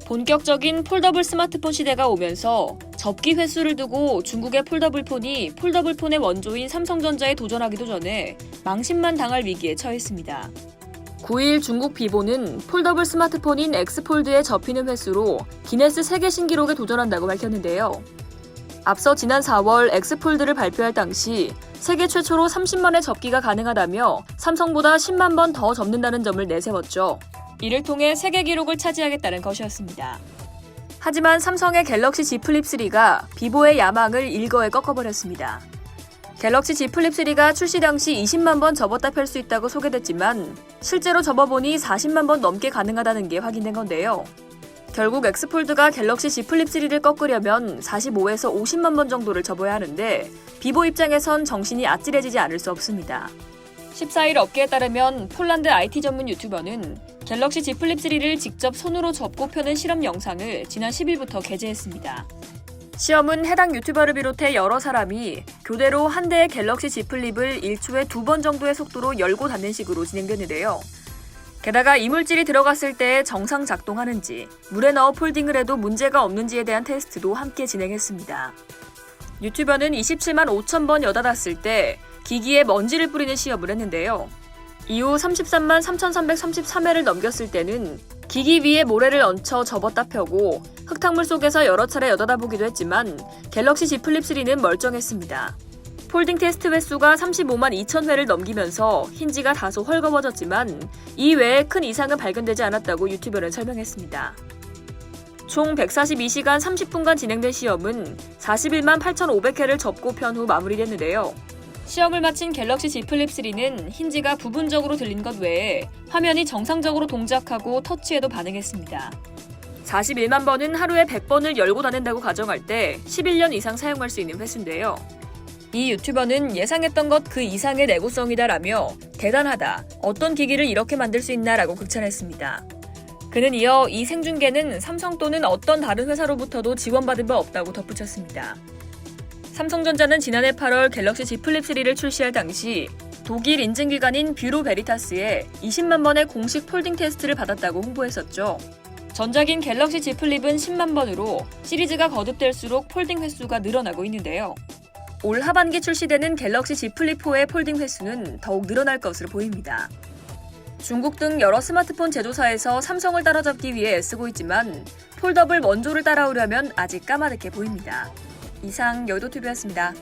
본격적인 폴더블 스마트폰 시대가 오면서 접기 횟수를 두고 중국의 폴더블폰이 폴더블폰의 원조인 삼성전자에 도전하기도 전에 망신만 당할 위기에 처했습니다. 9일 중국 비보는 폴더블 스마트폰인 엑스폴드에 접히는 횟수로 기네스 세계 신기록에 도전한다고 밝혔는데요. 앞서 지난 4월 엑스폴드를 발표할 당시 세계 최초로 30만의 접기가 가능하다며 삼성보다 10만 번 더 접는다는 점을 내세웠죠. 이를 통해 세계 기록을 차지하겠다는 것이었습니다. 하지만 삼성의 갤럭시 Z 플립 3가 비보의 야망을 일거에 꺾어버렸습니다. 갤럭시 Z 플립 3가 출시 당시 20만 번 접었다 펼 수 있다고 소개됐지만 실제로 접어보니 40만 번 넘게 가능하다는 게 확인된 건데요. 결국 엑스폴드가 갤럭시 Z 플립 3를 꺾으려면 45에서 50만 번 정도를 접어야 하는데 비보 입장에선 정신이 아찔해지지 않을 수 없습니다. 14일 업계에 따르면 폴란드 IT 전문 유튜버는 갤럭시 Z 플립 3를 직접 손으로 접고 펴는 실험 영상을 지난 10일부터 게재했습니다. 시험은 해당 유튜버를 비롯해 여러 사람이 교대로 한 대의 갤럭시 Z 플립을 1초에 2번 정도의 속도로 열고 닫는 식으로 진행되는데요. 게다가 이물질이 들어갔을 때 정상 작동하는지, 물에 넣어 폴딩을 해도 문제가 없는지에 대한 테스트도 함께 진행했습니다. 유튜버는 27만 5천 번 여다 닿았을 때 기기에 먼지를 뿌리는 시험을 했는데요. 이후 33만 3,333회를 넘겼을 때는 기기 위에 모래를 얹혀 접었다 펴고 흙탕물 속에서 여러 차례 여다다 보기도 했지만 갤럭시 Z 플립 3는 멀쩡했습니다. 폴딩 테스트 횟수가 35만 2천 회를 넘기면서 힌지가 다소 헐거워졌지만 이 외에 큰 이상은 발견되지 않았다고 유튜버는 설명했습니다. 총 142시간 30분간 진행된 시험은 41만 8,500회를 접고 편 후 마무리됐는데요. 시험을 마친 갤럭시 Z 플립 3는 힌지가 부분적으로 들린 것 외에 화면이 정상적으로 동작하고 터치에도 반응했습니다. 41만 번은 하루에 100번을 열고 닫는다고 가정할 때 11년 이상 사용할 수 있는 횟수인데요. 이 유튜버는 예상했던 것 그 이상의 내구성이다라며 대단하다, 어떤 기기를 이렇게 만들 수 있나라고 극찬했습니다. 그는 이어 이 생중계는 삼성 또는 어떤 다른 회사로부터도 지원받은 바 없다고 덧붙였습니다. 삼성전자는 지난해 8월 갤럭시 Z 플립 3를 출시할 당시 독일 인증기관인 뷰로 베리타스에 20만 번의 공식 폴딩 테스트를 받았다고 홍보했었죠. 전작인 갤럭시 Z 플립은 10만 번으로 시리즈가 거듭될수록 폴딩 횟수가 늘어나고 있는데요. 올 하반기 출시되는 갤럭시 Z 플립 4의 폴딩 횟수는 더욱 늘어날 것으로 보입니다. 중국 등 여러 스마트폰 제조사에서 삼성을 따라잡기 위해 애쓰고 있지만 폴더블 원조를 따라오려면 아직 까마득해 보입니다. 이상 여의도TV였습니다.